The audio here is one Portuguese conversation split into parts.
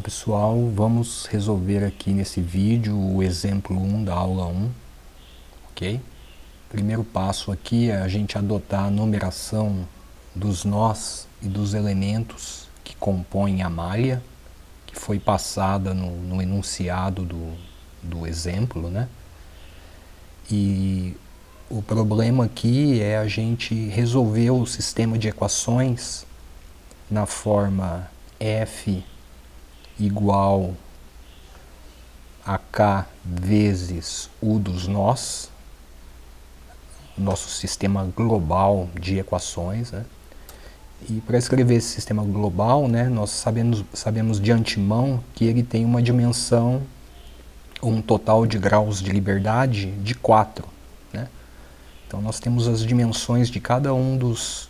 pessoal, vamos resolver aqui nesse vídeo o exemplo 1 da aula 1, ok? Primeiro passo aqui é a gente adotar a numeração dos nós e dos elementos que compõem a malha, que foi passada no enunciado do exemplo, né? E o problema aqui é a gente resolver o sistema de equações na forma F igual a K vezes U dos nós, nosso sistema global de equações, né? E para escrever esse sistema global, né, nós sabemos de antemão que ele tem uma dimensão, um total de graus de liberdade de 4. Né? Então nós temos as dimensões de cada um dos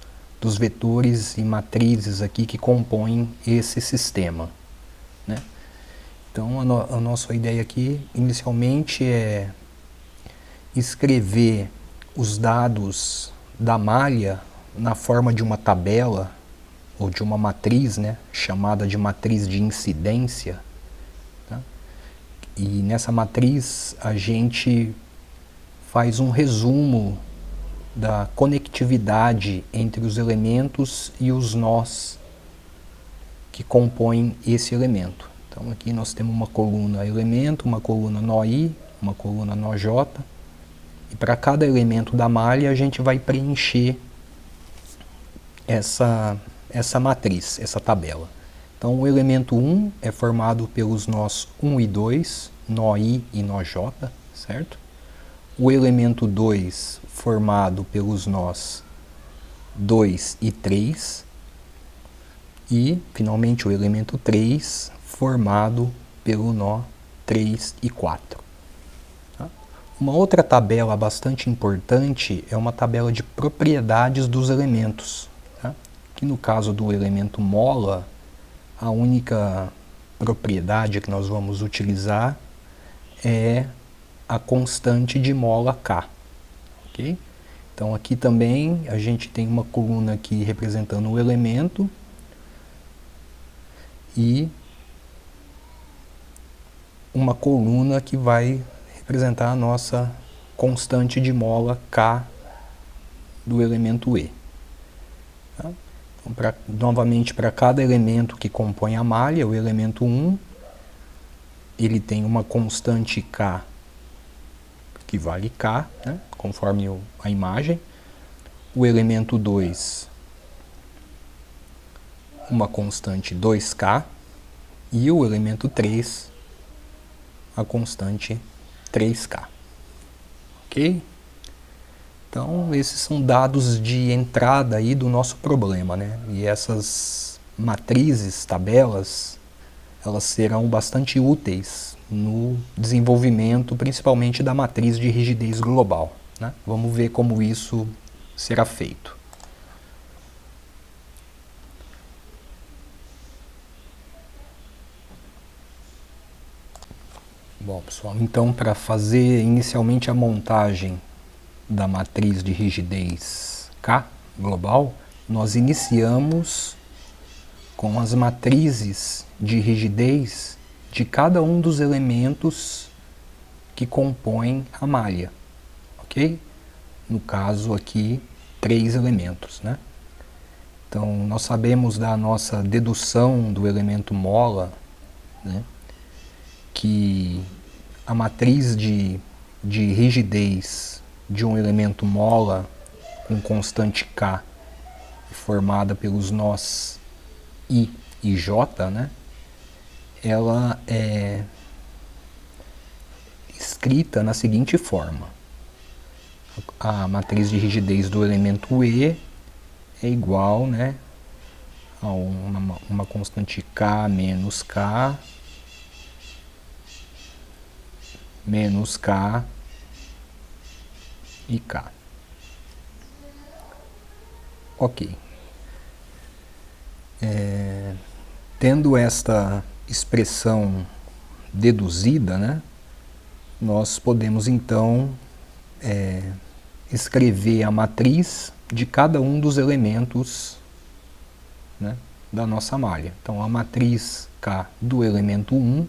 vetores e matrizes aqui que compõem esse sistema. Né? Então a nossa ideia aqui inicialmente é escrever os dados da malha na forma de uma tabela ou de uma matriz, né, chamada de matriz de incidência. Tá? E nessa matriz a gente faz um resumo da conectividade entre os elementos e os nós que compõem esse elemento. Então aqui nós temos uma coluna elemento, uma coluna nó i, uma coluna nó j, e para cada elemento da malha a gente vai preencher essa matriz, essa tabela. Então o elemento 1 é formado pelos nós 1 e 2, nó i e nó j, certo? O elemento 2 formado pelos nós 2 e 3, e finalmente o elemento 3 formado pelo nó 3 e 4. Tá? Uma outra tabela bastante importante é uma tabela de propriedades dos elementos. Tá? Que no caso do elemento mola, a única propriedade que nós vamos utilizar é a constante de mola K. Okay? Então aqui também a gente tem uma coluna aqui representando o elemento e uma coluna que vai representar a nossa constante de mola K do elemento E. Tá? Então, novamente, para cada elemento que compõe a malha, o elemento 1, ele tem uma constante K que vale K, né, conforme a imagem. O elemento 2, uma constante 2K, e o elemento 3, a constante 3K. Ok? Então, esses são dados de entrada aí do nosso problema, né? E essas matrizes, tabelas, elas serão bastante úteis no desenvolvimento, principalmente da matriz de rigidez global. Né? Vamos ver como isso será feito. Bom, pessoal, então para fazer inicialmente a montagem da matriz de rigidez K global, nós iniciamos com as matrizes de rigidez de cada um dos elementos que compõem a malha, ok? No caso aqui, 3 elementos, né? Então, nós sabemos da nossa dedução do elemento mola, né, que a matriz de rigidez de um elemento mola com constante K formada pelos nós I e J, né, ela é escrita na seguinte forma. A matriz de rigidez do elemento E é igual, né, a uma constante K menos K menos K e K. Ok. Tendo esta expressão deduzida, né, nós podemos então escrever a matriz de cada um dos elementos, né, da nossa malha. Então a matriz K do elemento 1,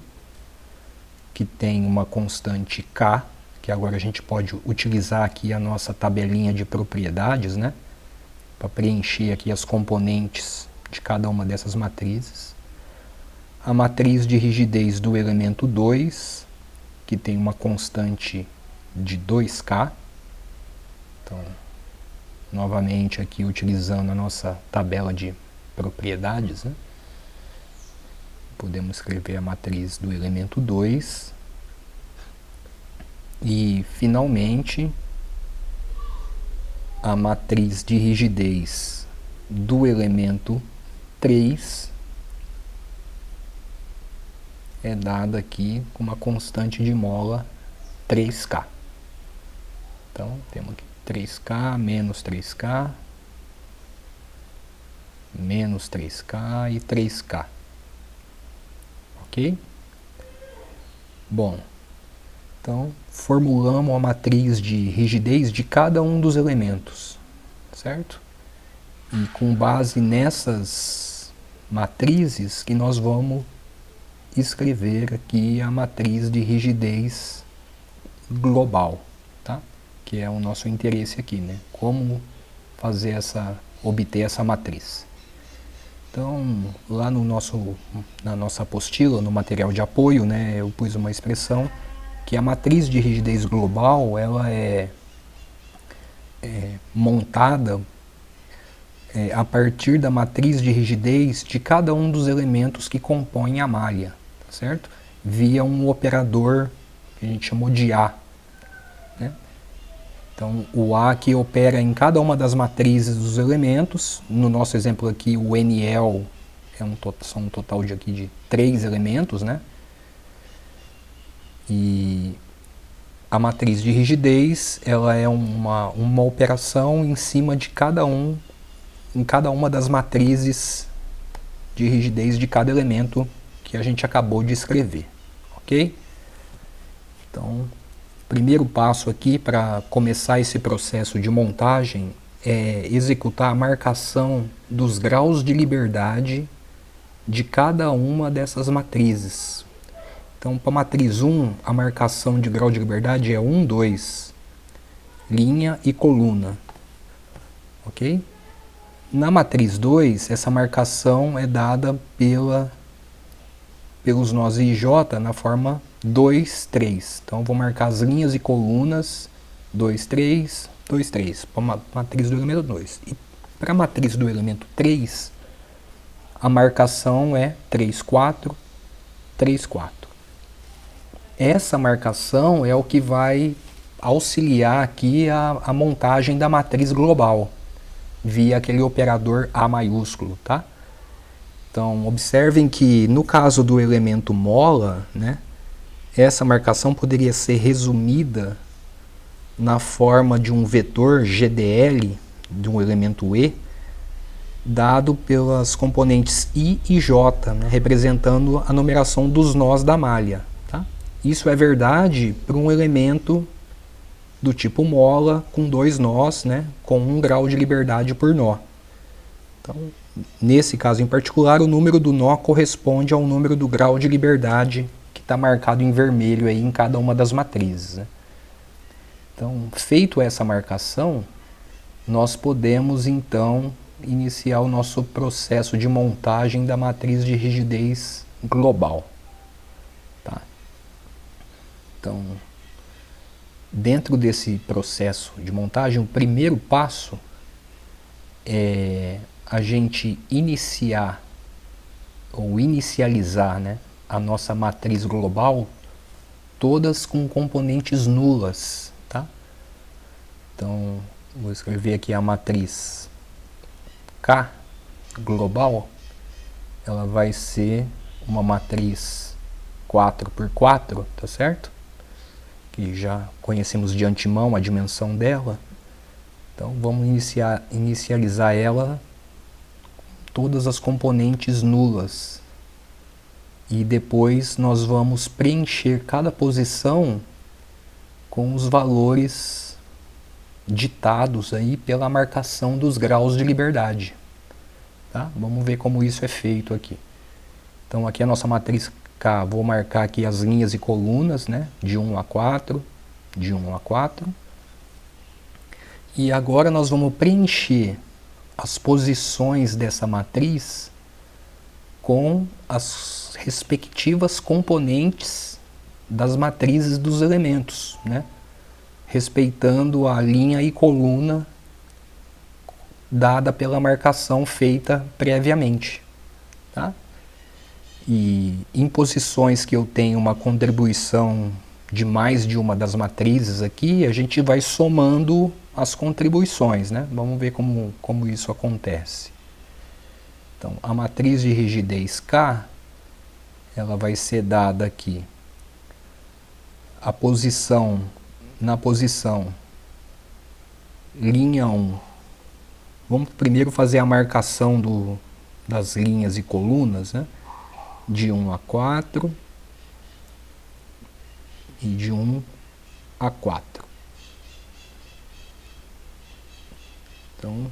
que tem uma constante K, que agora a gente pode utilizar aqui a nossa tabelinha de propriedades, né, para preencher aqui as componentes de cada uma dessas matrizes. A matriz de rigidez do elemento 2, que tem uma constante de 2K. Então, novamente aqui utilizando a nossa tabela de propriedades, né, podemos escrever a matriz do elemento 2. E, finalmente, a matriz de rigidez do elemento 3 é dada aqui com uma constante de mola 3K. Então, temos aqui 3K, menos 3K, menos 3K e 3K. Ok? Bom, então formulamos a matriz de rigidez de cada um dos elementos, certo? E com base nessas matrizes que nós vamos escrever aqui a matriz de rigidez global, tá? Que é o nosso interesse aqui, né? Como fazer obter essa matriz. Então, lá na nossa apostila, no material de apoio, né, eu pus uma expressão que a matriz de rigidez global ela é montada a partir da matriz de rigidez de cada um dos elementos que compõem a malha, tá certo? Via um operador que a gente chamou de A, né? Então, o A que opera em cada uma das matrizes dos elementos. No nosso exemplo aqui, o NL são um total de 3 elementos, né? E a matriz de rigidez, ela é uma operação em cima de em cada uma das matrizes de rigidez de cada elemento que a gente acabou de escrever, ok? Então, primeiro passo aqui para começar esse processo de montagem é executar a marcação dos graus de liberdade de cada uma dessas matrizes. Então, para a matriz 1, a marcação de grau de liberdade é 1, 2, linha e coluna, ok? Na matriz 2, essa marcação é dada pelos nós IJ na forma 2, 3. Então, vou marcar as linhas e colunas 2, 3, 2, 3, para a matriz do elemento 2. E para a matriz do elemento 3, a marcação é 3, 4, 3, 4. Essa marcação é o que vai auxiliar aqui a montagem da matriz global, via aquele operador A maiúsculo, tá? Então, observem que no caso do elemento mola, né, essa marcação poderia ser resumida na forma de um vetor GDL, de um elemento E, dado pelas componentes I e J, né, representando a numeração dos nós da malha. Tá? Isso é verdade para um elemento do tipo mola, com 2 nós, né, com 1 grau de liberdade por nó. Então, nesse caso em particular, o número do nó corresponde ao número do grau de liberdade que está marcado em vermelho aí em cada uma das matrizes. Né? Então, feito essa marcação, nós podemos então iniciar o nosso processo de montagem da matriz de rigidez global. Tá? Então, dentro desse processo de montagem, o primeiro passo é a gente iniciar ou inicializar, né, a nossa matriz global, todas com componentes nulas. Tá? Então, vou escrever aqui a matriz K global, ela vai ser uma matriz 4 por 4, tá certo? Que já conhecemos de antemão a dimensão dela. Então vamos inicializar ela todas as componentes nulas. E depois nós vamos preencher cada posição com os valores ditados aí pela marcação dos graus de liberdade. Tá? Vamos ver como isso é feito aqui. Então aqui a nossa matriz K, vou marcar aqui as linhas e colunas, né? De 1 a 4, de 1 a 4. E agora nós vamos preencher as posições dessa matriz com as respectivas componentes das matrizes dos elementos, né? Respeitando a linha e coluna dada pela marcação feita previamente. Tá? E em posições que eu tenho uma contribuição de mais de uma das matrizes aqui, a gente vai somando as contribuições, né? Vamos ver como isso acontece. Então, a matriz de rigidez K, ela vai ser dada aqui a posição, na posição linha 1. Vamos primeiro fazer a marcação das linhas e colunas, né? De 1 a 4 e de 1 a 4. Então,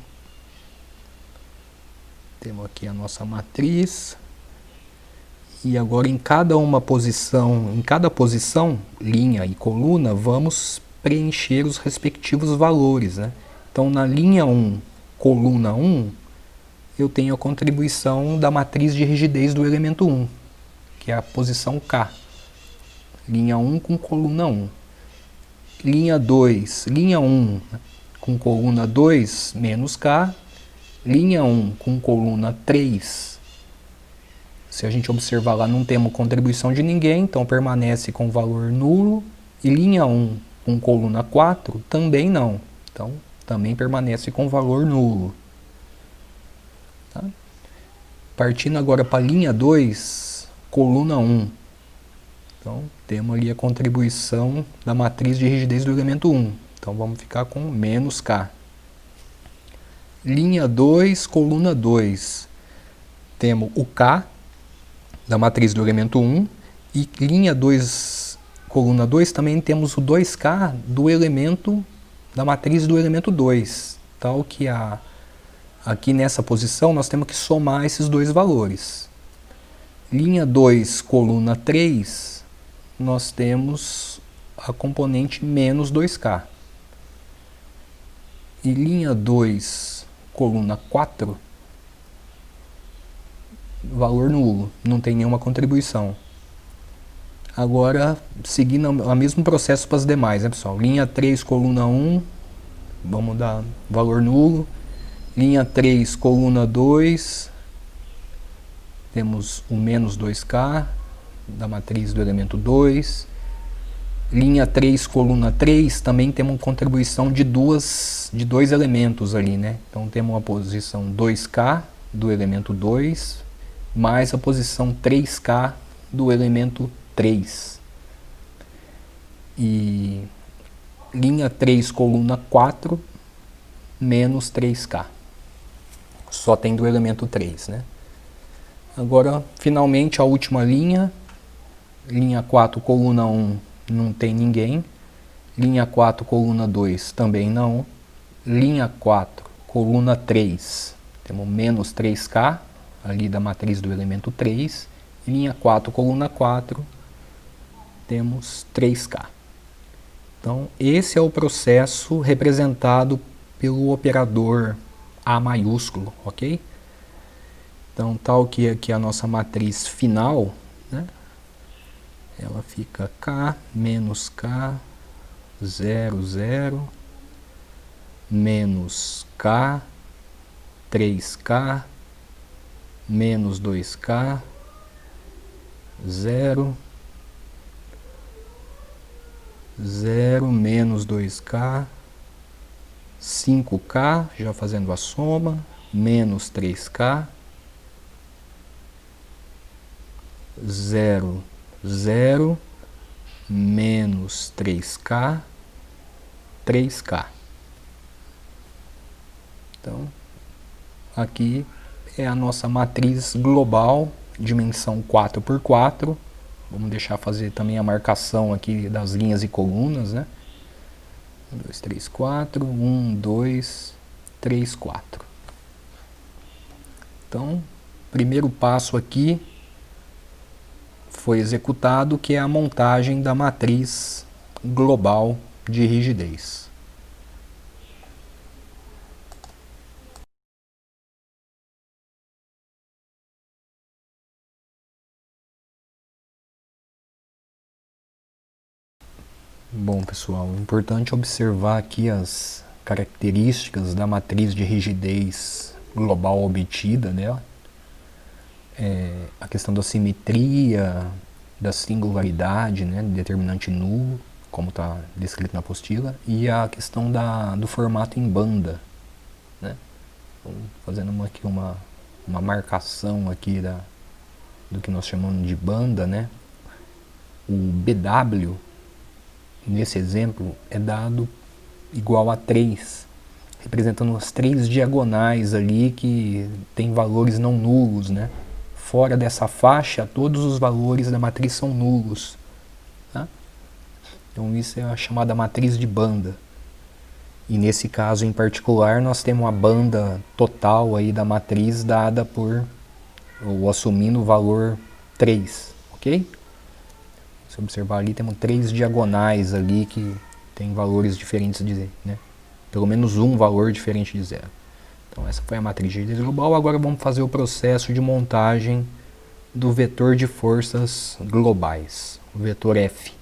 temos aqui a nossa matriz. E agora em cada posição, linha e coluna, vamos preencher os respectivos valores, né? Então na linha 1, coluna 1, eu tenho a contribuição da matriz de rigidez do elemento 1, que é a posição K. Linha 1 com coluna 1. Linha 2, linha 1 com coluna 2 menos K. Linha 1 com coluna 3. Se a gente observar lá, não temos contribuição de ninguém, então permanece com valor nulo. E linha 1 com coluna 4 também não. Então também permanece com valor nulo. Tá? Partindo agora para a linha 2, coluna 1. Então temos ali a contribuição da matriz de rigidez do elemento 1. Então vamos ficar com menos K. Linha 2, coluna 2. Temos o K da matriz do elemento 1. E linha 2, coluna 2, também temos o 2K do elemento da matriz do elemento 2. Tal que aqui nessa posição nós temos que somar esses dois valores. Linha 2, coluna 3, nós temos a componente menos 2K. E linha 2, coluna 4, valor nulo, não tem nenhuma contribuição. Agora, seguindo o mesmo processo para as demais, né, pessoal? Linha 3, coluna 1, vamos dar valor nulo. Linha 3, coluna 2, temos o menos 2K da matriz do elemento 2. Linha 3, coluna 3, também temos contribuição de dois elementos ali, né? Então temos a posição 2K do elemento 2, mais a posição 3K do elemento 3. E linha 3, coluna 4, menos 3K. Só tem do elemento 3, né? Agora, finalmente, a última linha. Linha 4, coluna 1, não tem ninguém. Linha 4, coluna 2, também não. Linha 4, coluna 3, temos menos 3K, ali da matriz do elemento 3. Linha 4, coluna 4, temos 3K. Então, esse é o processo representado pelo operador A maiúsculo, ok? Então, tal que aqui a nossa matriz final, né? Ela fica K menos K, 0, 0, menos K, 3K, menos 2K, 0, 0, menos 2K, 5K, já fazendo a soma, menos 3K, 0, 0, menos 3K, 3K. Então, aqui é a nossa matriz global, dimensão 4×4. Vamos deixar fazer também a marcação aqui das linhas e colunas, né? 1, 2, 3, 4, 1, 2, 3, 4. Então, primeiro passo aqui foi executado, que é a montagem da matriz global de rigidez. Bom, pessoal, é importante observar aqui as características da matriz de rigidez global obtida dela. A questão da simetria, da singularidade, né, determinante nulo, como está descrito na apostila, e a questão do formato em banda, né? Então, fazendo aqui uma marcação aqui do que nós chamamos de banda, né? O BW, nesse exemplo, é dado igual a 3, representando as 3 diagonais ali que tem valores não nulos, né? Fora dessa faixa, todos os valores da matriz são nulos. Tá? Então isso é a chamada matriz de banda. E nesse caso em particular, nós temos uma banda total aí da matriz dada por, ou assumindo o valor 3, ok? Se observar ali, temos 3 diagonais ali que tem valores diferentes de, né? Pelo menos um valor diferente de 0. Então essa foi a matriz de rigidez global. Agora vamos fazer o processo de montagem do vetor de forças globais, o vetor F,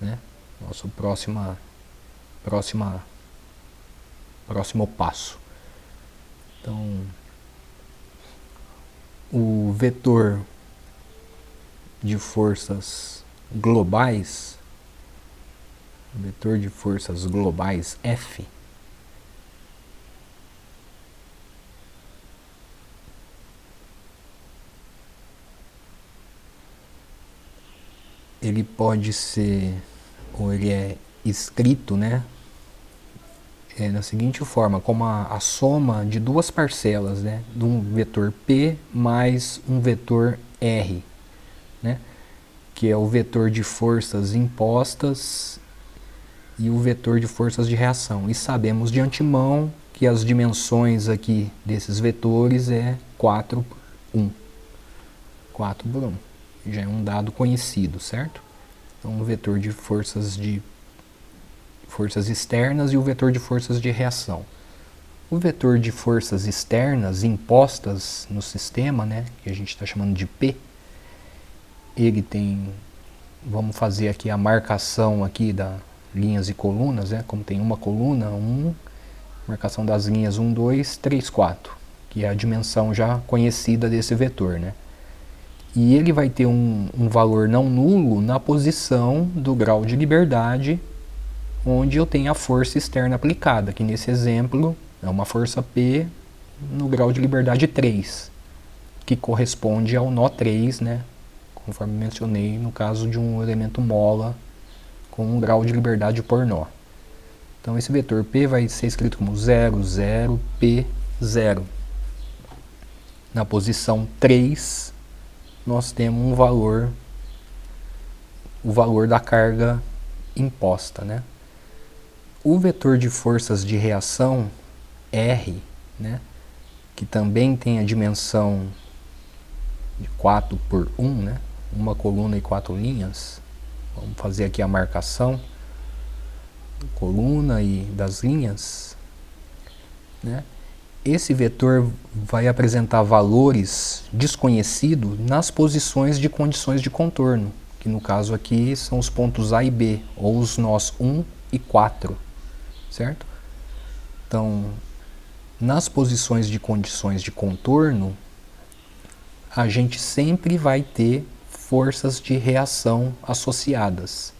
né? Nosso próximo passo. Então, o vetor de forças globais, F, ele pode ser, ou ele é escrito, né, na seguinte forma, como a soma de duas parcelas, né, de um vetor P mais um vetor R, né, que é o vetor de forças impostas e o vetor de forças de reação. E sabemos de antemão que as dimensões aqui desses vetores é 4 por 1. 4 por 1. Já é um dado conhecido, certo? Então, o vetor de forças externas e o vetor de forças de reação. O vetor de forças externas impostas no sistema, né, que a gente está chamando de P, ele tem, vamos fazer aqui a marcação aqui da linhas e colunas, né, como tem uma coluna, marcação das linhas 1, 2, 3, 4, que é a dimensão já conhecida desse vetor, né. E ele vai ter um valor não nulo na posição do grau de liberdade onde eu tenho a força externa aplicada, que nesse exemplo é uma força P no grau de liberdade 3, que corresponde ao nó 3, né, conforme mencionei no caso de um elemento mola com um grau de liberdade por nó. Então esse vetor P vai ser escrito como 0, 0, P, 0. Na posição 3, nós temos o valor da carga imposta, né? O vetor de forças de reação, R, né, que também tem a dimensão de 4 por 1, né, uma coluna e 4 linhas. Vamos fazer aqui a marcação, coluna e das linhas, né? Esse vetor vai apresentar valores desconhecidos nas posições de condições de contorno, que no caso aqui são os pontos A e B, ou os nós 1 e 4, certo? Então, nas posições de condições de contorno, a gente sempre vai ter forças de reação associadas.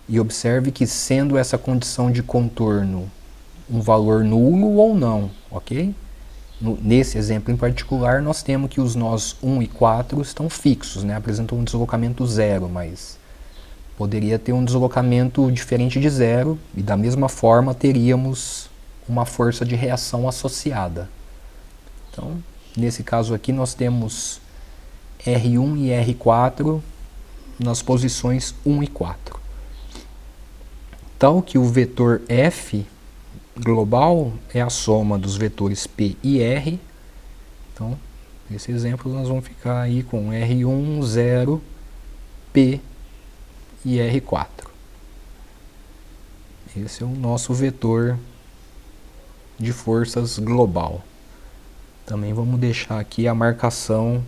E observe que, sendo essa condição de contorno um valor nulo ou não, ok? Nesse exemplo em particular, nós temos que os nós 1 e 4 estão fixos, né? Apresentam um deslocamento zero, mas poderia ter um deslocamento diferente de zero, e da mesma forma teríamos uma força de reação associada. Então, nesse caso aqui, nós temos R1 e R4 nas posições 1 e 4. Tal que o vetor F global é a soma dos vetores P e R, Então, nesse exemplo nós vamos ficar aí com R1, 0, P e R4. Esse é o nosso vetor de forças global. Também vamos deixar aqui a marcação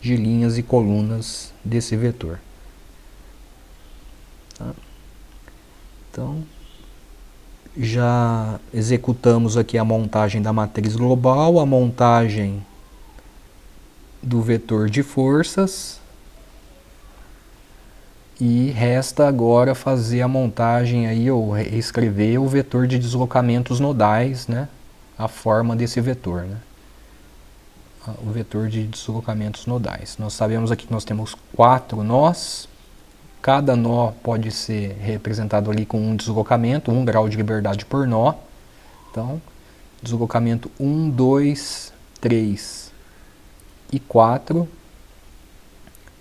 de linhas e colunas desse vetor. Tá? Então, já executamos aqui a montagem da matriz global, a montagem do vetor de forças, e resta agora fazer a montagem aí, ou escrever o vetor de deslocamentos nodais, né? A forma desse vetor, né? O vetor de deslocamentos nodais. Nós sabemos aqui que nós temos 4 nós. Cada nó pode ser representado ali com um deslocamento, 1 grau de liberdade por nó. Então, deslocamento 1, 2, 3 e 4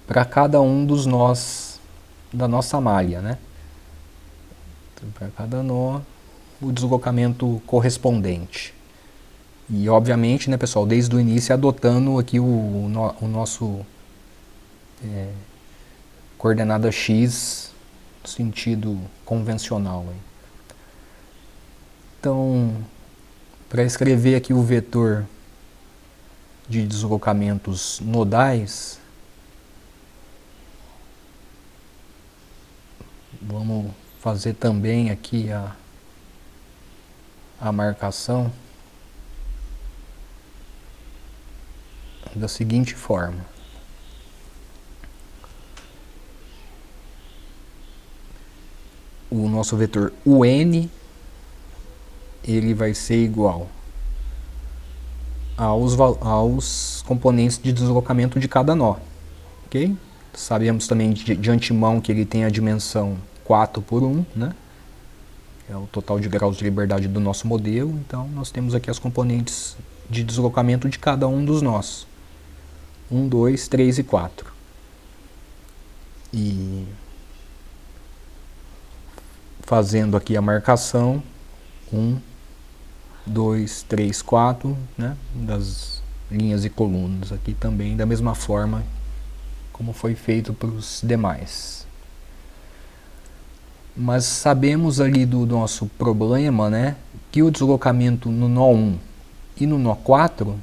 para cada um dos nós da nossa malha, né? Então, para cada nó, o deslocamento correspondente. E obviamente, né, pessoal, desde o início adotando aqui o nosso coordenada x no sentido convencional. Hein? Então, para escrever aqui o vetor de deslocamentos nodais, vamos fazer também aqui a marcação da seguinte forma. O nosso vetor UN, ele vai ser igual aos componentes de deslocamento de cada nó, ok? Sabemos também de antemão que ele tem a dimensão 4 por 1, né? É o total de graus de liberdade do nosso modelo, então nós temos aqui as componentes de deslocamento de cada um dos nós. 1, 2, 3 e 4. E fazendo aqui a marcação, 1, 2, 3, 4, né, das linhas e colunas aqui também, da mesma forma como foi feito para os demais. Mas sabemos ali do nosso problema, né, que o deslocamento no nó 1 e no nó 4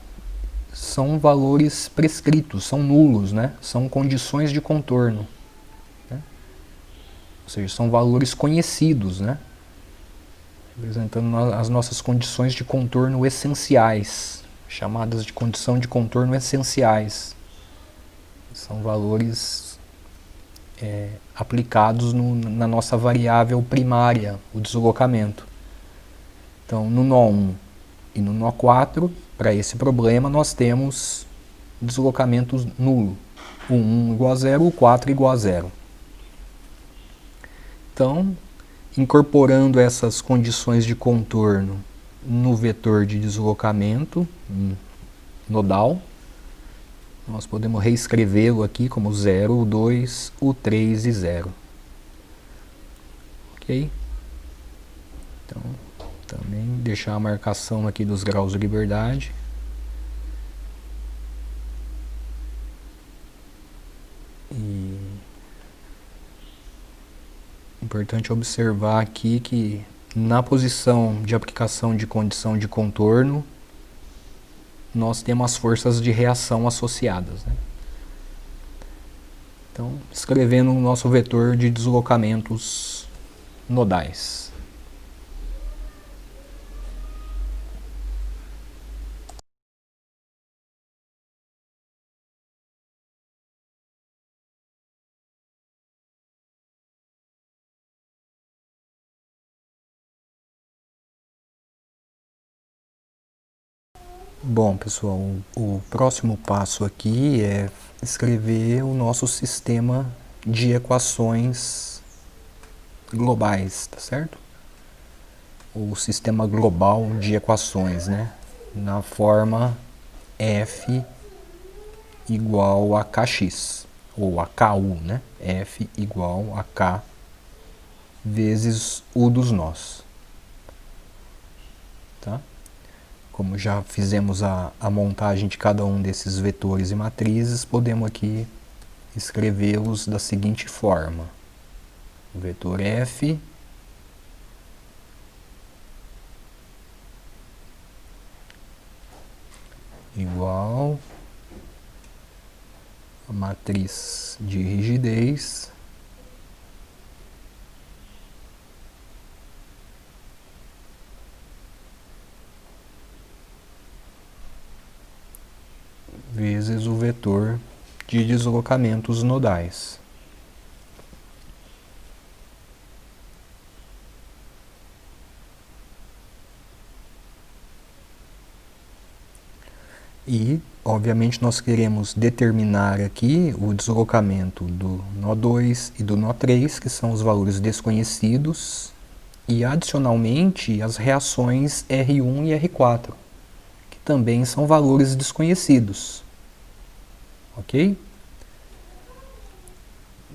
são valores prescritos, são nulos, né, são condições de contorno. Né, ou seja, são valores conhecidos, né, representando as nossas condições de contorno essenciais, chamadas de condição de contorno essenciais. São valores aplicados na nossa variável primária, o deslocamento. Então, no nó 1 e no nó 4, para esse problema, nós temos deslocamento nulo. O 1 igual a 0, o 4 igual a 0. Então, incorporando essas condições de contorno no vetor de deslocamento nodal, nós podemos reescrevê-lo aqui como 0, o 2, o 3 e 0. Ok? Então, também deixar a marcação aqui dos graus de liberdade. E importante observar aqui que na posição de aplicação de condição de contorno, nós temos as forças de reação associadas. Né? Então, escrevendo o nosso vetor de deslocamentos nodais. Bom, pessoal, o próximo passo aqui é escrever o nosso sistema de equações globais, tá certo? O sistema global de equações, né? Na forma F igual a Kx, ou a Ku, né? F igual a K vezes U dos nós. Tá? como já fizemos a montagem de cada um desses vetores e matrizes, podemos aqui escrevê-los da seguinte forma. O vetor F igual a matriz de rigidez vezes o vetor de deslocamentos nodais. E, obviamente, nós queremos determinar aqui o deslocamento do nó 2 e do nó 3, que são os valores desconhecidos, e, adicionalmente, as reações R1 e R4, que também são valores desconhecidos. Ok?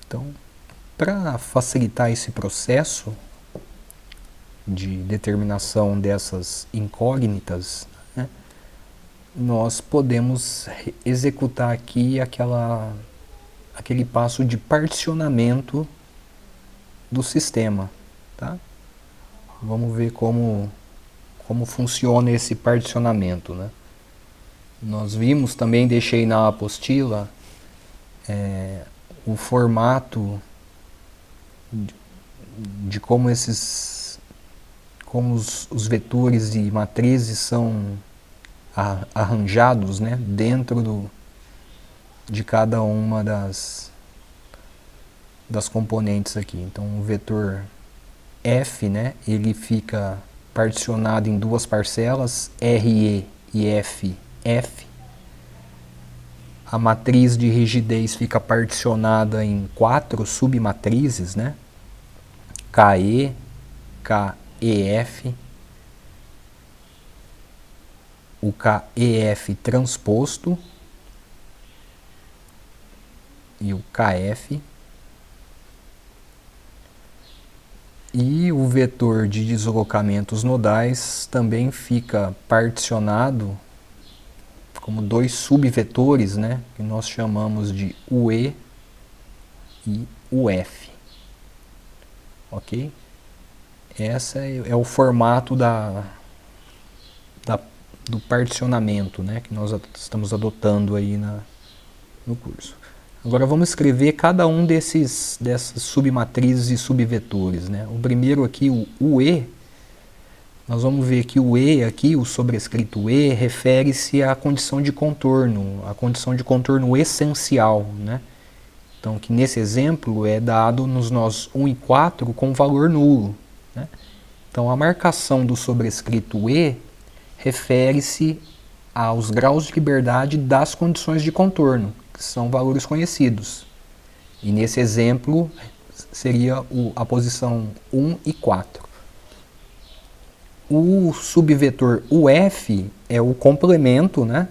Então, para facilitar esse processo de determinação dessas incógnitas, né, nós podemos executar aqui aquele passo de particionamento do sistema. Tá? Vamos ver como funciona esse particionamento. Né? Nós vimos, também deixei na apostila, o formato de como os vetores e matrizes são arranjados, né, dentro de cada uma das componentes aqui. Então o vetor F, né, ele fica particionado em duas parcelas, RE e FF. A matriz de rigidez fica particionada em 4 submatrizes, né, KE, KEF, o KEF transposto e o KF, e o vetor de deslocamentos nodais também fica particionado como 2 subvetores, né, que nós chamamos de UE e UF. Ok? Esse é o formato do particionamento, né, que nós estamos adotando aí no curso. Agora vamos escrever cada um dessas submatrizes e subvetores. Né? O primeiro aqui, o UE, nós vamos ver que o E aqui, o sobrescrito E, refere-se à condição de contorno, a condição de contorno essencial. Né? Então, que nesse exemplo é dado nos nós 1 e 4 com valor nulo. Né? Então, a marcação do sobrescrito E refere-se aos graus de liberdade das condições de contorno, que são valores conhecidos. E nesse exemplo seria a posição 1 e 4. O subvetor UF é o complemento, né,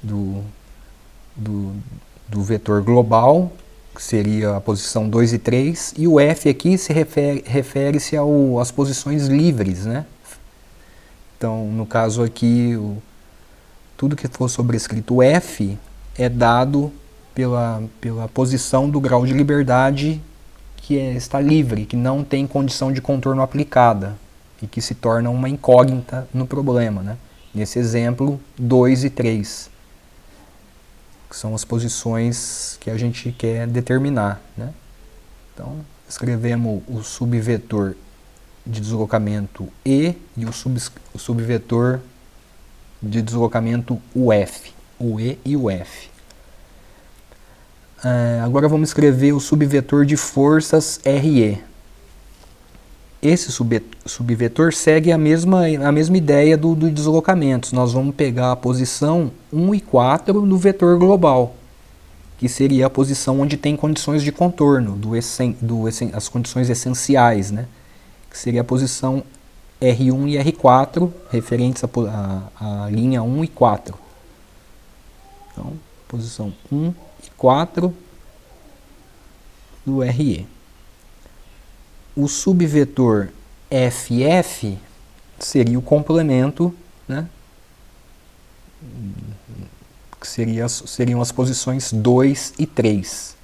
do vetor global, que seria a posição 2 e 3, e o F aqui refere-se às posições livres, né? Então, no caso aqui, tudo que for sobrescrito F é dado pela posição do grau de liberdade que está livre, que não tem condição de contorno aplicada e que se torna uma incógnita no problema. Né? Nesse exemplo, 2 e 3, que são as posições que a gente quer determinar. Né? Então, escrevemos o subvetor de deslocamento E e o subvetor de deslocamento UF, o E e o F. Agora vamos escrever o subvetor de forças RE. Esse subvetor segue a mesma ideia do deslocamento. Nós vamos pegar a posição 1 e 4 do vetor global, que seria a posição onde tem condições de contorno, as condições essenciais, né? Que seria a posição R1 e R4, referentes à linha 1 e 4. Então, posição 1 e 4 do RE. O subvetor FF seria o complemento, né, que seriam as posições 2 e 3.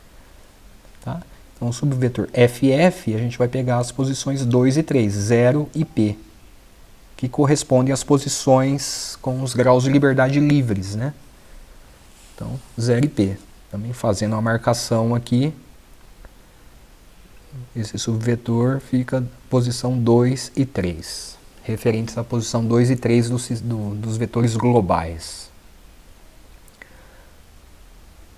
Tá? Então, o subvetor FF, a gente vai pegar as posições 2 e 3, 0 e P, que correspondem às posições com os graus de liberdade livres, né? Então, 0 e P. Também fazendo uma marcação aqui, esse subvetor fica posição 2 e 3, referentes à posição 2 e 3 dos vetores globais.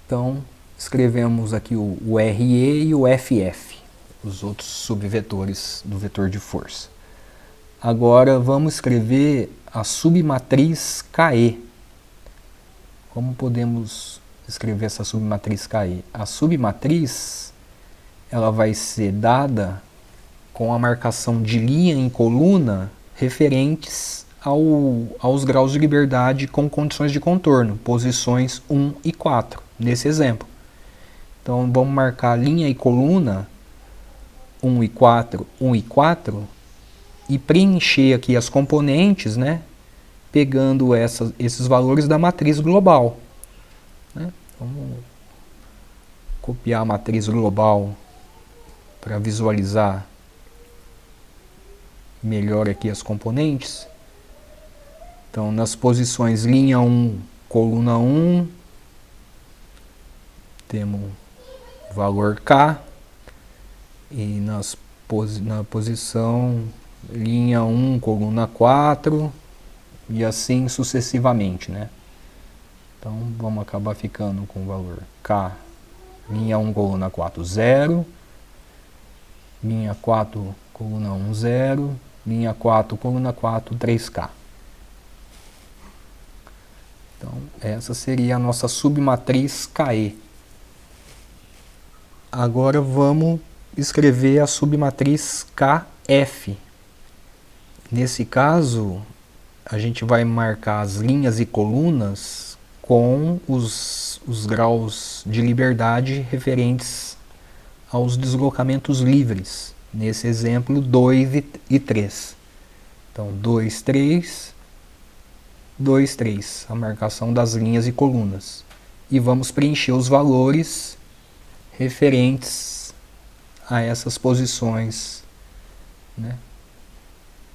Então, escrevemos aqui o RE e o FF, os outros subvetores do vetor de força. Agora vamos escrever a submatriz KE. Como podemos escrever essa submatriz KE? A submatriz, ela vai ser dada com a marcação de linha em coluna referentes aos graus de liberdade com condições de contorno, posições 1 e 4, nesse exemplo. Então vamos marcar linha e coluna 1 e 4, 1 e 4, e preencher aqui as componentes, né, pegando esses valores da matriz global. Né? Vamos copiar a matriz global para visualizar melhor aqui as componentes. Então, nas posições linha 1, coluna 1, temos o valor K, e na posição linha 1, coluna 4, e assim sucessivamente, né? Então, vamos acabar ficando com o valor K, linha 1, coluna 4, 0, linha 4, coluna 1, 0, linha 4, coluna 4, 3K. Então, essa seria a nossa submatriz KE. Agora vamos escrever a submatriz KF. Nesse caso, a gente vai marcar as linhas e colunas com os graus de liberdade referentes aos deslocamentos livres. Nesse exemplo, 2 e 3. Então, 2, 3, 2, 3, a marcação das linhas e colunas. E vamos preencher os valores referentes a essas posições, né?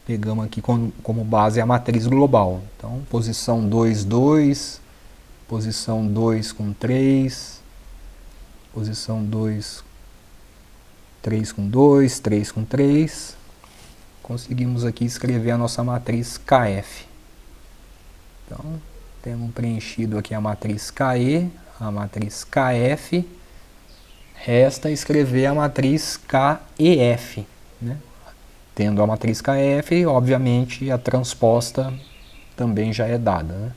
Pegamos aqui como base a matriz global. Então, posição 2, 2, posição 2 com 3, posição 2, 3 com 2, 3 com 3. Conseguimos aqui escrever a nossa matriz KF. Então, temos preenchido aqui a matriz KE, a matriz KF, resta escrever a matriz KEF, né? Tendo a matriz KF, obviamente a transposta também já é dada, né?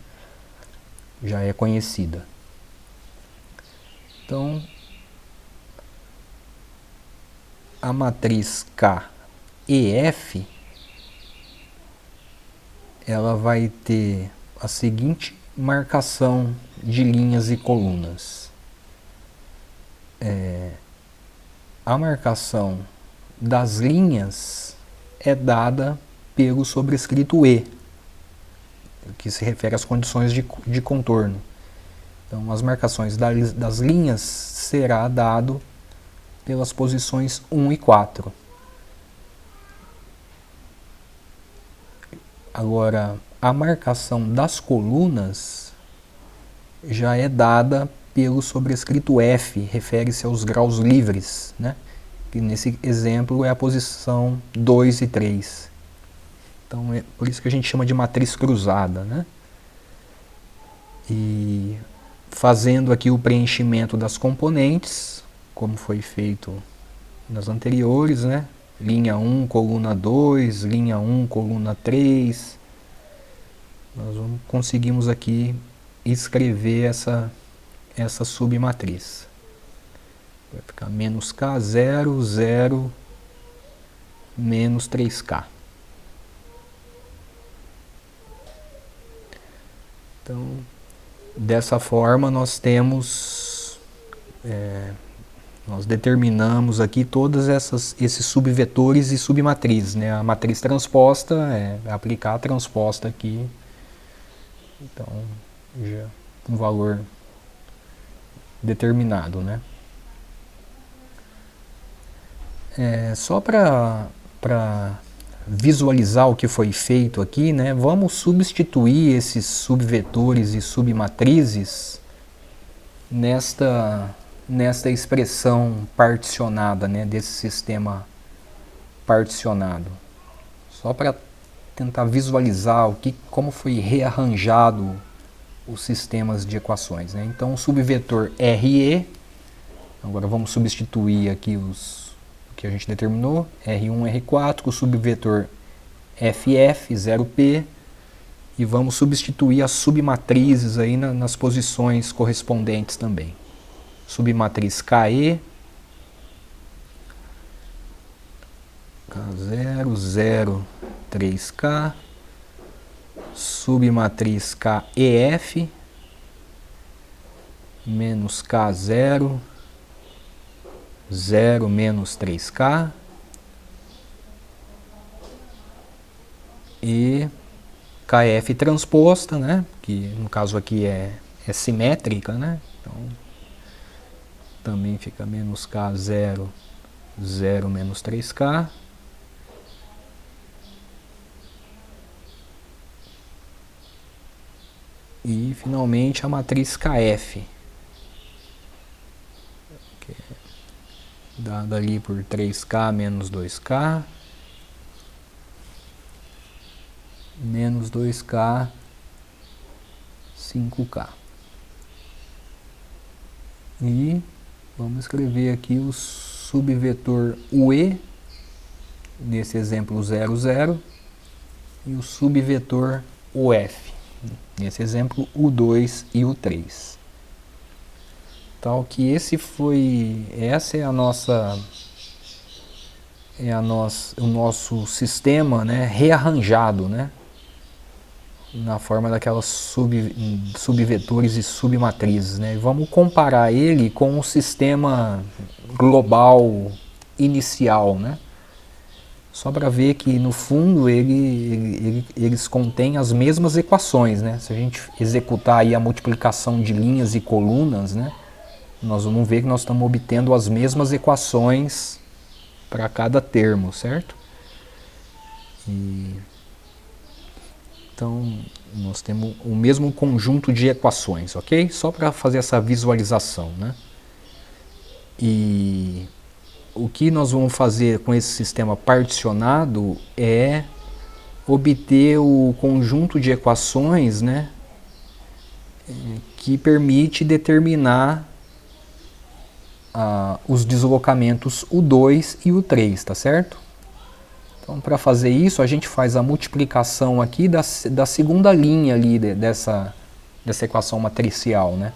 Já é conhecida. Então, a matriz KEF, ela vai ter a seguinte marcação de linhas e colunas. A marcação das linhas é dada pelo sobrescrito E, que se refere às condições de contorno. Então, as marcações das linhas será dado pelas posições 1 e 4. Agora, a marcação das colunas já é dada pelo sobrescrito F, refere-se aos graus livres, né? Que nesse exemplo é a posição 2 e 3. Então, é por isso que a gente chama de matriz cruzada, né? E fazendo aqui o preenchimento das componentes, como foi feito nas anteriores, né? Linha 1, coluna 2, linha 1, coluna 3. Nós conseguimos aqui escrever essa submatriz. Vai ficar menos K, 0, 0, menos 3K. Então, dessa forma nós temos, nós determinamos aqui todos esses subvetores e submatrizes, né? A matriz transposta é aplicar a transposta aqui. Então, já um valor determinado, né? Só para visualizar o que foi feito aqui, né? Vamos substituir esses subvetores e submatrizes nesta expressão particionada, né? Desse sistema particionado. Só para tentar visualizar como foi rearranjado os sistemas de equações, né? Então, o subvetor RE, agora vamos substituir aqui o que a gente determinou, R1, R4, com o subvetor FF, 0P, e vamos substituir as submatrizes aí nas posições correspondentes também. Submatriz KE, K0, 0, 3K, submatriz KEF, menos K0, 0 menos 3K, e KF transposta, né? Que no caso aqui é simétrica, né? Então também fica menos K0, 0 menos 3K. E finalmente a matriz KF, que é dada ali por 3K menos 2K, menos 2K, 5K. E vamos escrever aqui o subvetor UE, nesse exemplo 0, 0, e o subvetor UF, nesse exemplo U2 e U3. Tal que essa é o nosso sistema, né, rearranjado, né, na forma daquelas subvetores e submatrizes, né? E vamos comparar ele com o sistema global inicial, né? Só para ver que no fundo eles contêm as mesmas equações, né? Se a gente executar aí a multiplicação de linhas e colunas, né, nós vamos ver que nós estamos obtendo as mesmas equações para cada termo, certo? Então, nós temos o mesmo conjunto de equações, ok? Só para fazer essa visualização, né? E o que nós vamos fazer com esse sistema particionado é obter o conjunto de equações, né, que permite determinar os deslocamentos U2 e U3, tá certo? Então, para fazer isso, a gente faz a multiplicação aqui da segunda linha ali dessa equação matricial, né?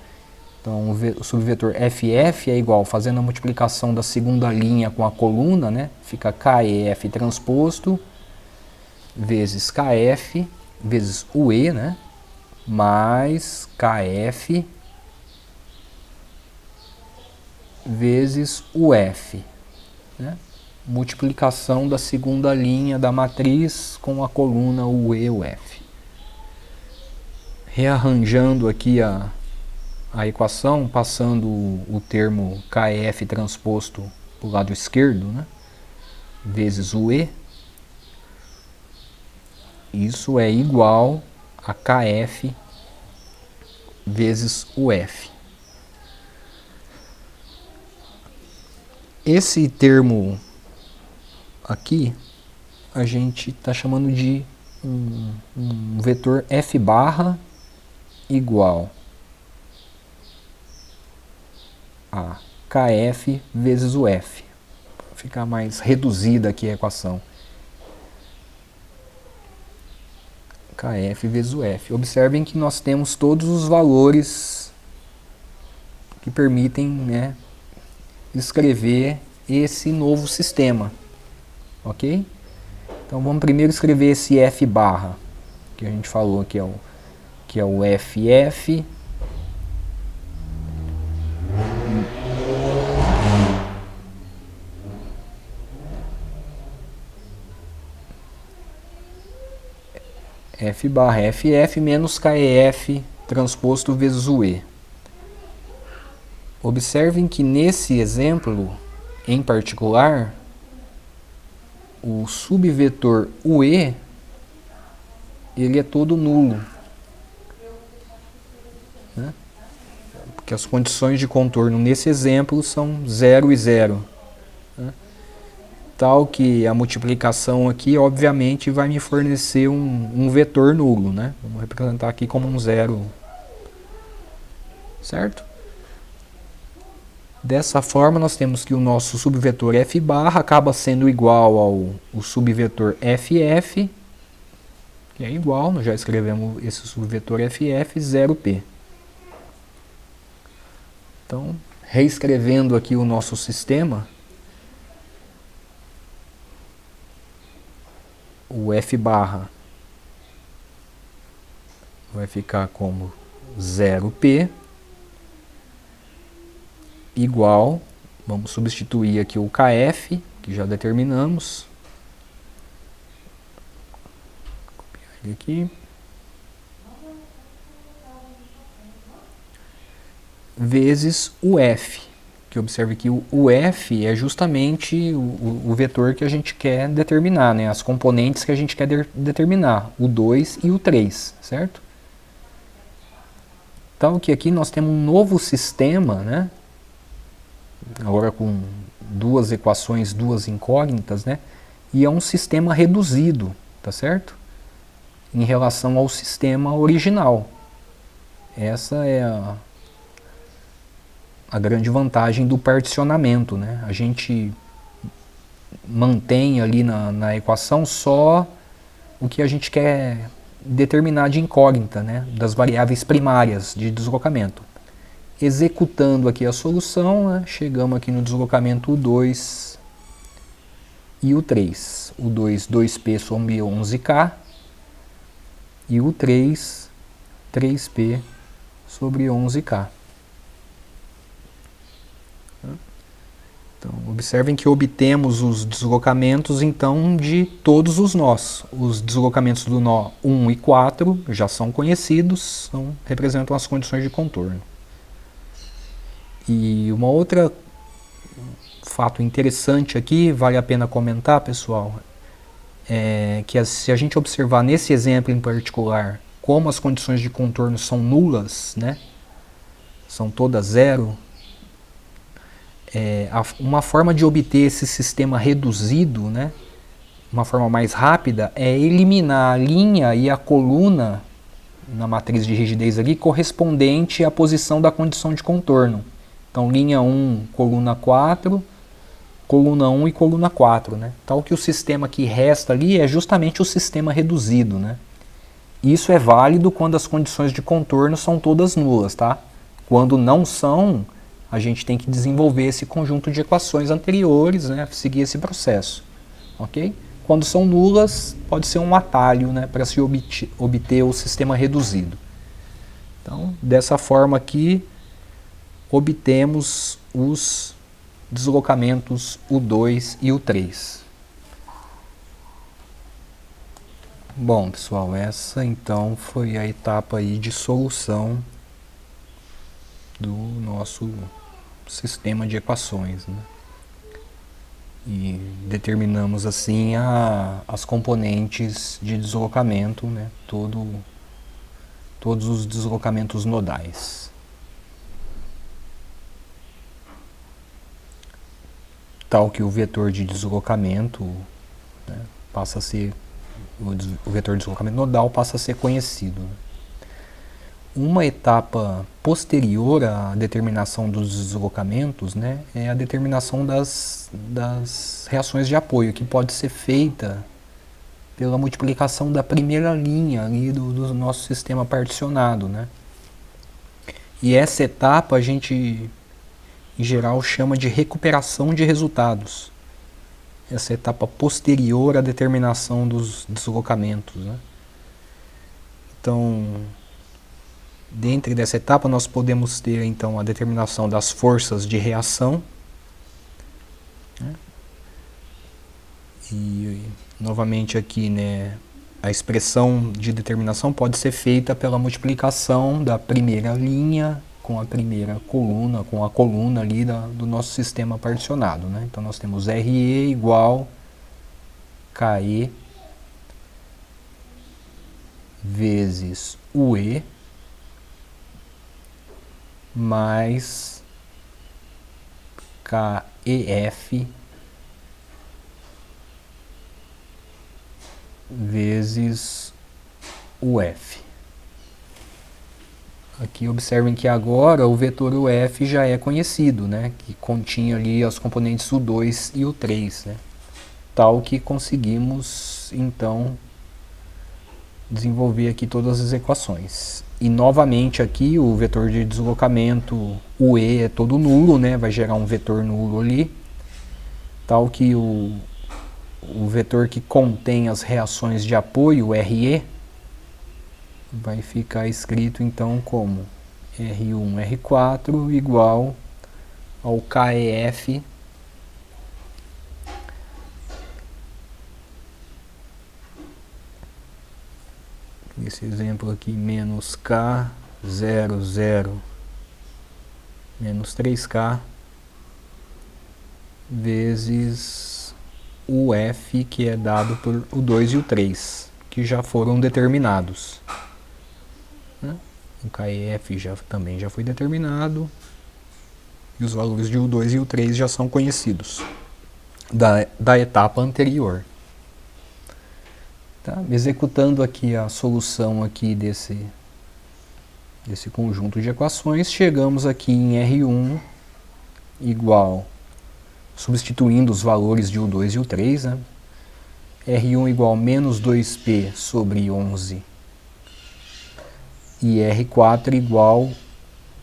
Então, o subvetor FF é igual, fazendo a multiplicação da segunda linha com a coluna, né? Fica KEF transposto vezes KF vezes UE, né? Mais KF vezes UF, né? Multiplicação da segunda linha da matriz com a coluna UE e UF. Rearranjando aqui a equação, passando o termo KF transposto para o lado esquerdo, né, vezes UE, isso é igual a KF vezes UF. Esse termo aqui a gente está chamando de um vetor F barra igual a KF vezes UF. Para ficar mais reduzida aqui a equação. KF vezes UF. Observem que nós temos todos os valores que permitem, né, escrever esse novo sistema. Ok? Então vamos primeiro escrever esse F barra, que a gente falou que é o FF F barra FF menos KEF transposto vezes o E. Observem que nesse exemplo, em particular, o subvetor UE, ele é todo nulo, né? Porque as condições de contorno nesse exemplo são 0 e 0. Né? Tal que a multiplicação aqui, obviamente, vai me fornecer um vetor nulo, né? Vamos representar aqui como um 0. Certo? Dessa forma, nós temos que o nosso subvetor f barra acaba sendo igual ao subvetor ff, que é igual, nós já escrevemos esse subvetor ff, 0p. Então, reescrevendo aqui o nosso sistema, o f barra vai ficar como 0p igual, vamos substituir aqui o kf, que já determinamos, copiar ele aqui, vezes o f, que observe que o f é justamente o vetor que a gente quer determinar, né? As componentes que a gente quer determinar, o 2 e o 3, certo? Então, que aqui nós temos um novo sistema, né? Agora com duas equações, duas incógnitas, né? E é um sistema reduzido, tá certo? Em relação ao sistema original. Essa é a grande vantagem do particionamento, né? A gente mantém ali na equação só o que a gente quer determinar de incógnita, né? Das variáveis primárias de deslocamento. Executando aqui a solução, né? Chegamos aqui no deslocamento U2 e U3. O2, 2p sobre 11k, e o 3, 3p sobre 11k. Então, observem que obtemos os deslocamentos, então, de todos os nós. Os deslocamentos do nó 1 e 4 já são conhecidos, representam as condições de contorno. E uma outra fato interessante aqui, vale a pena comentar, pessoal, é que se a gente observar nesse exemplo em particular, como as condições de contorno são nulas, né, são todas zero, uma forma de obter esse sistema reduzido, né, uma forma mais rápida, é eliminar a linha e a coluna na matriz de rigidez aqui correspondente à posição da condição de contorno. Então, linha 1, coluna 4, coluna 1 e coluna 4. Né? Tal que o sistema que resta ali é justamente o sistema reduzido. Né? Isso é válido quando as condições de contorno são todas nulas. Tá? Quando não são, a gente tem que desenvolver esse conjunto de equações anteriores, né? Seguir esse processo. Okay? Quando são nulas, pode ser um atalho, né? Para se obter o sistema reduzido. Então, dessa forma aqui, obtemos os deslocamentos U2 e U3. Bom, pessoal, essa então foi a etapa aí de solução do nosso sistema de equações, né? E determinamos assim as componentes de deslocamento, né? Todos os deslocamentos nodais. Tal que o vetor de deslocamento, né, passa a ser, o vetor de deslocamento nodal passa a ser conhecido. Né? Uma etapa posterior à determinação dos deslocamentos, né, é a determinação das reações de apoio, que pode ser feita pela multiplicação da primeira linha ali do nosso sistema particionado. Né? E essa etapa a gente, em geral, chama de recuperação de resultados. Essa etapa posterior à determinação dos deslocamentos. Né? Então, dentro dessa etapa, nós podemos ter então a determinação das forças de reação. Né? E novamente aqui, né, a expressão de determinação pode ser feita pela multiplicação da primeira linha com a primeira coluna, com a coluna ali do nosso sistema particionado, né? Então nós temos RE igual KE vezes UE mais KEF vezes UF. Aqui observem que agora o vetor UF já é conhecido, né? Que continha ali as componentes U2 e U3, né? Tal que conseguimos então desenvolver aqui todas as equações. E novamente aqui o vetor de deslocamento UE é todo nulo, né? Vai gerar um vetor nulo ali, tal que o vetor que contém as reações de apoio, RE, vai ficar escrito então como R1, R4 igual ao KEF nesse exemplo aqui, menos K, 0, 0, menos 3K, vezes o F, que é dado por o 2 e o 3, que já foram determinados. O KEF também já foi determinado, e os valores de U2 e U3 já são conhecidos da etapa anterior. Tá? Executando aqui a solução aqui desse conjunto de equações, chegamos aqui em R1 igual, substituindo os valores de U2 e U3, né? R1 igual menos 2P sobre 11 e R4 igual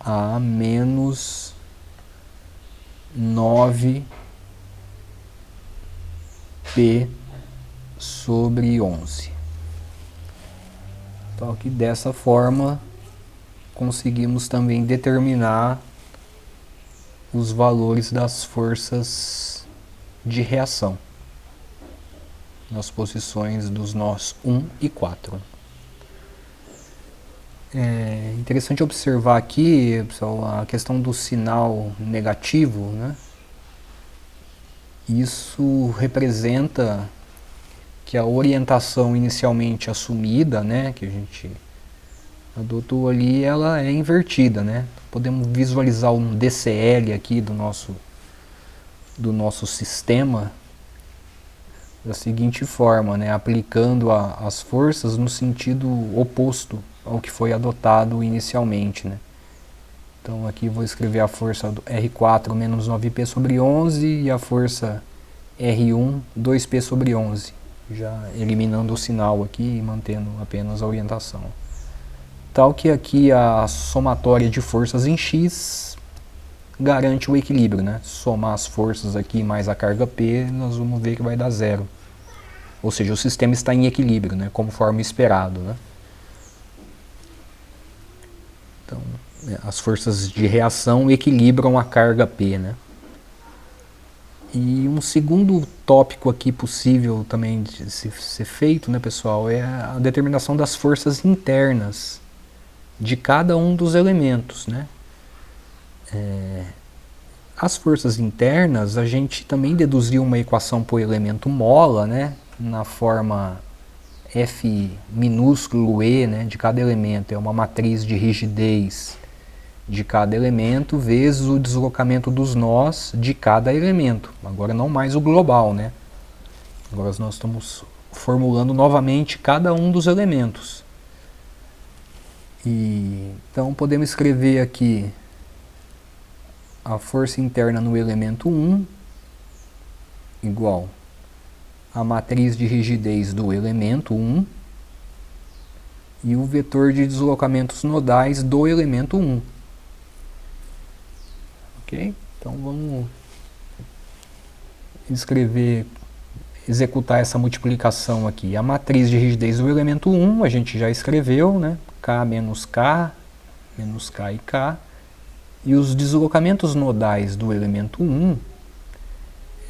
a menos 9P sobre 11. Então aqui dessa forma conseguimos também determinar os valores das forças de reação nas posições dos nós 1 e 4. É interessante observar aqui, pessoal, a questão do sinal negativo, né? Isso representa que a orientação inicialmente assumida, né, que a gente adotou ali, ela é invertida, né? Podemos visualizar um DCL aqui do nosso sistema da seguinte forma, né, aplicando as forças no sentido oposto ao que foi adotado inicialmente, né? Então aqui vou escrever a força do R4 menos 9P sobre 11 e a força R1 2P sobre 11, já eliminando o sinal aqui e mantendo apenas a orientação. Tal que aqui a somatória de forças em X garante o equilíbrio, né? Somar as forças aqui mais a carga P, nós vamos ver que vai dar zero. Ou seja, o sistema está em equilíbrio, né? Conforme esperado, né? Então, as forças de reação equilibram a carga P, né? E um segundo tópico aqui possível também de ser feito, né, pessoal, é a determinação das forças internas de cada um dos elementos, né? As forças internas, a gente também deduziu uma equação por elemento mola, né? Na forma F minúsculo E, né, de cada elemento, é uma matriz de rigidez de cada elemento vezes o deslocamento dos nós de cada elemento. Agora não mais o global, né? Agora nós estamos formulando novamente cada um dos elementos. Então podemos escrever aqui a força interna no elemento 1 igual a matriz de rigidez do elemento 1 e o vetor de deslocamentos nodais do elemento 1. Ok? Então vamos executar essa multiplicação aqui. A matriz de rigidez do elemento 1 a gente já escreveu, né? K menos K e K. E os deslocamentos nodais do elemento 1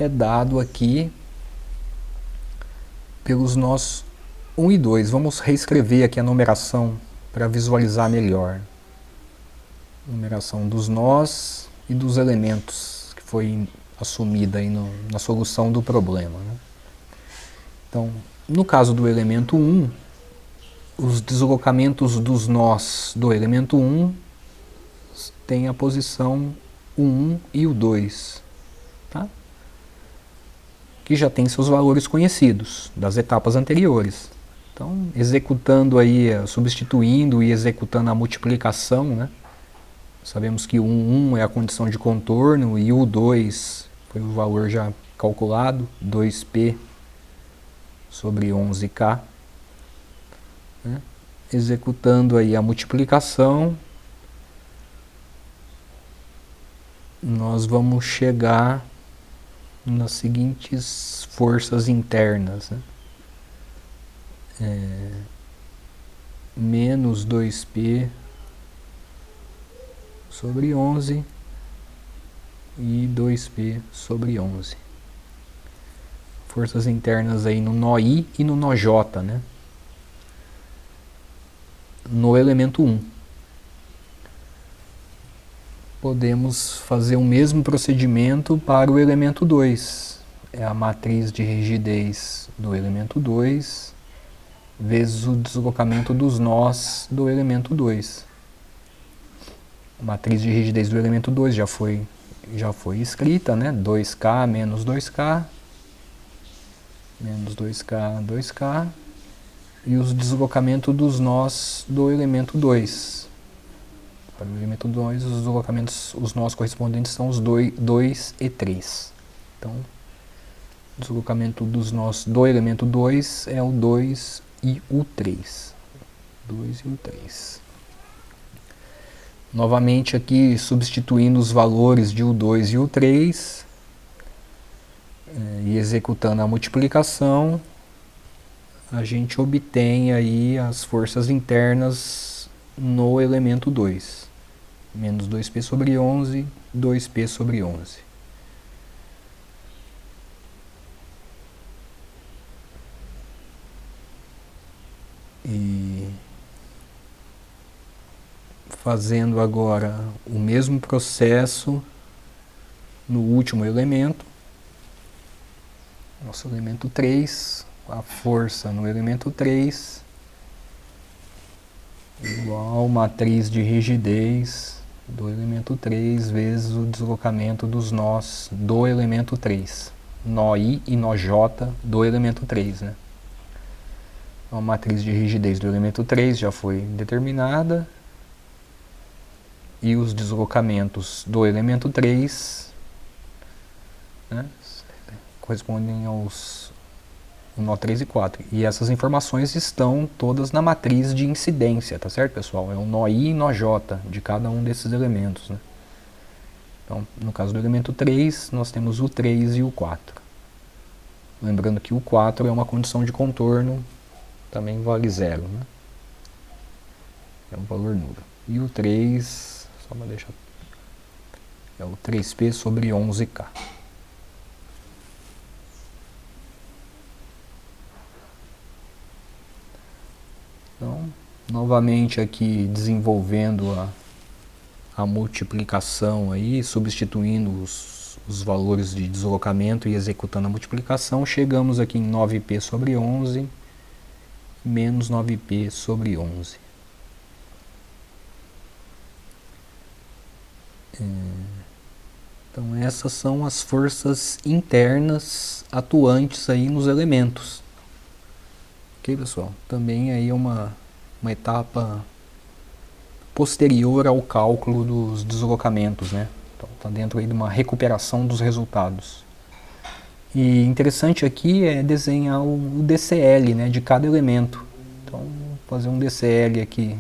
é dado aqui pelos nós 1 e 2, vamos reescrever aqui a numeração para visualizar melhor. Numeração dos nós e dos elementos que foi assumida aí na solução do problema, né? Então, no caso do elemento 1, os deslocamentos dos nós do elemento 1 têm a posição o 1 e o 2, tá? Que já tem seus valores conhecidos das etapas anteriores. Então, executando aí, substituindo e executando a multiplicação, né? Sabemos que o 1 é a condição de contorno e o 2 foi o valor já calculado, 2p sobre 11k. Né? Executando aí a multiplicação, nós vamos chegar nas seguintes forças internas, né? Menos 2p sobre 11 e 2p sobre 11. Forças internas aí no nó I e no nó J, né? No elemento 1. Podemos fazer o mesmo procedimento para o elemento 2. É a matriz de rigidez do elemento 2 vezes o deslocamento dos nós do elemento 2. A matriz de rigidez do elemento 2 já foi escrita, né? 2k menos 2k, menos 2k, 2k, e os deslocamentos dos nós do elemento 2. Para o elemento 2, os deslocamentos, os nós correspondentes são os 2 e 3. Então, o deslocamento dos nós do elemento 2 é o 2 e o 3. 2 e o 3. Novamente aqui, substituindo os valores de U2 e U3 e executando a multiplicação, a gente obtém aí as forças internas no elemento 2. Menos 2p sobre 11, 2p sobre 11. E fazendo agora o mesmo processo no último elemento, nosso elemento 3, a força no elemento 3 igual matriz de rigidez do elemento 3 vezes o deslocamento dos nós do elemento 3, nó I e nó J do elemento 3, né? A matriz de rigidez do elemento 3 já foi determinada, e os deslocamentos do elemento 3, né, correspondem aos nó 3 e 4. E essas informações estão todas na matriz de incidência, tá certo, pessoal? É o nó I e nó J de cada um desses elementos, né? Então, no caso do elemento 3, nós temos o 3 e o 4. Lembrando que o 4 é uma condição de contorno, também vale 0, né? É um valor nulo. E o 3... só para deixar, é o 3p sobre 11k. Então, novamente aqui desenvolvendo a multiplicação aí, substituindo os valores de deslocamento e executando a multiplicação, chegamos aqui em 9p sobre 11 menos 9p sobre 11. Então essas são as forças internas atuantes aí nos elementos. Ok, pessoal? Também aí é uma etapa posterior ao cálculo dos deslocamentos, né? Então está dentro aí de uma recuperação dos resultados. E interessante aqui é desenhar o DCL, né, de cada elemento. Então vou fazer um DCL aqui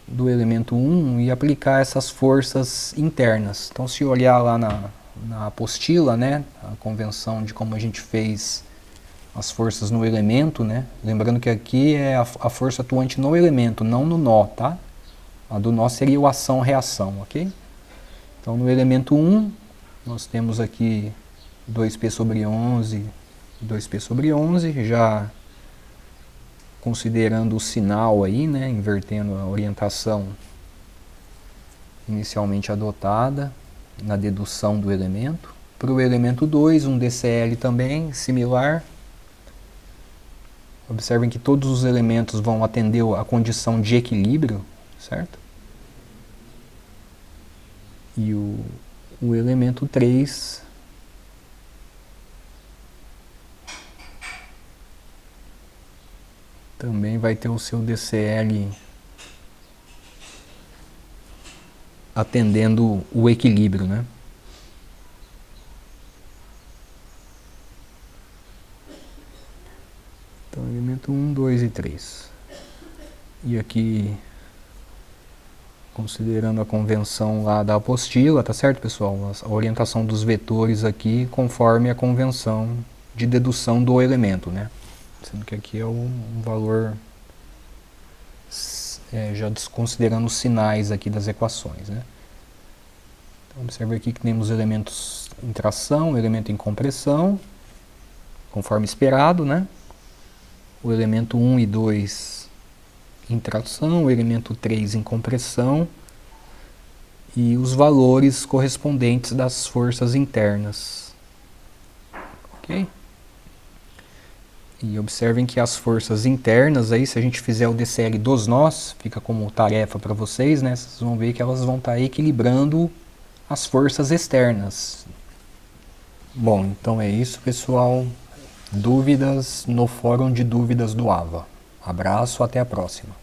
do elemento 1 e aplicar essas forças internas. Então, se olhar lá na apostila, né, a convenção de como a gente fez as forças no elemento, né, lembrando que aqui é a força atuante no elemento, não no nó, tá? A do nó seria o ação-reação, ok? Então, no elemento 1, nós temos aqui 2p sobre 11, 2p sobre 11, já desconsiderando o sinal aí, né, invertendo a orientação inicialmente adotada na dedução do elemento. Para o elemento 2, um DCL também, similar. Observem que todos os elementos vão atender a condição de equilíbrio, certo? E o elemento 3 também vai ter o seu DCL atendendo o equilíbrio, né? Então, elemento 1, 2 e 3. E aqui, considerando a convenção lá da apostila, tá certo, pessoal? A orientação dos vetores aqui conforme a convenção de dedução do elemento, né? Sendo que aqui é um valor, já desconsiderando os sinais aqui das equações, né? Então, observe aqui que temos elementos em tração, elemento em compressão, conforme esperado, né? O elemento 1 e 2 em tração, o elemento 3 em compressão, e os valores correspondentes das forças internas. Ok? E observem que as forças internas, aí, se a gente fizer o DCL dos nós, fica como tarefa para vocês, né? Vocês vão ver que elas vão estar equilibrando as forças externas. Bom, então é isso, pessoal. Dúvidas no fórum de dúvidas do AVA. Abraço, até a próxima.